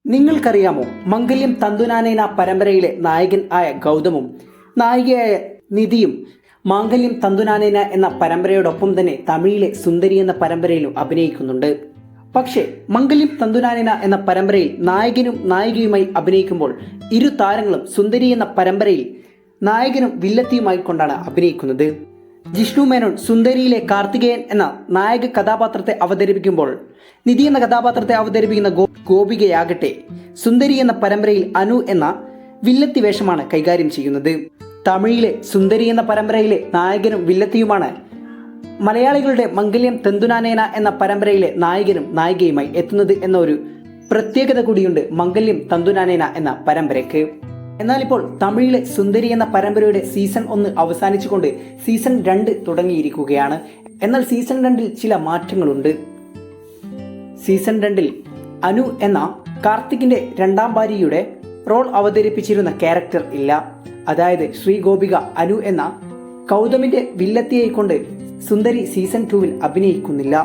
നിങ്ങൾക്കറിയാമോ, മംഗല്യം തന്തുനാനേന പരമ്പരയിലെ നായകൻ ആയ ഗൗതമും നായികയായ നിധിയും മാംഗല്യം തന്തുനാനേന എന്ന പരമ്പരയോടൊപ്പം തന്നെ തമിഴിലെ സുന്ദരി എന്ന പരമ്പരയിലും അഭിനയിക്കുന്നുണ്ട്. പക്ഷേ മംഗല്യം തന്തുനാനേന എന്ന പരമ്പരയിൽ നായകനും നായികയുമായി അഭിനയിക്കുമ്പോൾ ഇരു താരങ്ങളും സുന്ദരി എന്ന പരമ്പരയിൽ നായകനും വില്ലത്തിയുമായി കൊണ്ടാണ് അഭിനയിക്കുന്നത്. ജിഷ്ണു മേനോൻ സുന്ദരിയിലെ കാർത്തികേയൻ എന്ന നായക കഥാപാത്രത്തെ അവതരിപ്പിക്കുമ്പോൾ നിധി എന്ന കഥാപാത്രത്തെ അവതരിപ്പിക്കുന്ന ഗോപികയാകട്ടെ സുന്ദരി എന്ന പരമ്പരയിൽ അനു എന്ന വില്ലത്തി വേഷമാണ് കൈകാര്യം ചെയ്യുന്നത്. തമിഴിലെ സുന്ദരി എന്ന പരമ്പരയിലെ നായകനും വില്ലത്തിയുമാണ് മലയാളികളുടെ മംഗല്യം തന്തുനാനേന എന്ന പരമ്പരയിലെ നായകനും നായികയുമായി എത്തുന്നത് എന്ന ഒരു പ്രത്യേകത കൂടിയുണ്ട് മംഗല്യം തന്തുനാനേന എന്ന പരമ്പരയ്ക്ക്. എന്നാൽ ഇപ്പോൾ തമിഴിലെ സുന്ദരി എന്ന പരമ്പരയുടെ സീസൺ 1 അവസാനിച്ചുകൊണ്ട് സീസൺ 2 തുടങ്ങിയിരിക്കുകയാണ്. എന്നാൽ സീസൺ 2 ചില മാറ്റങ്ങളുണ്ട്. സീസൺ 2 അനു എന്ന കാർത്തികിന്റെ രണ്ടാം ഭാര്യയുടെ റോൾ അവതരിപ്പിച്ചിരുന്ന ക്യാരക്ടർ ഇല്ല. അതായത് ശ്രീ ഗോപിക അനു എന്ന ഗൗതമിന്റെ വില്ലത്തിയെ കൊണ്ട് സുന്ദരി സീസൺ 2 അഭിനയിക്കുന്നില്ല.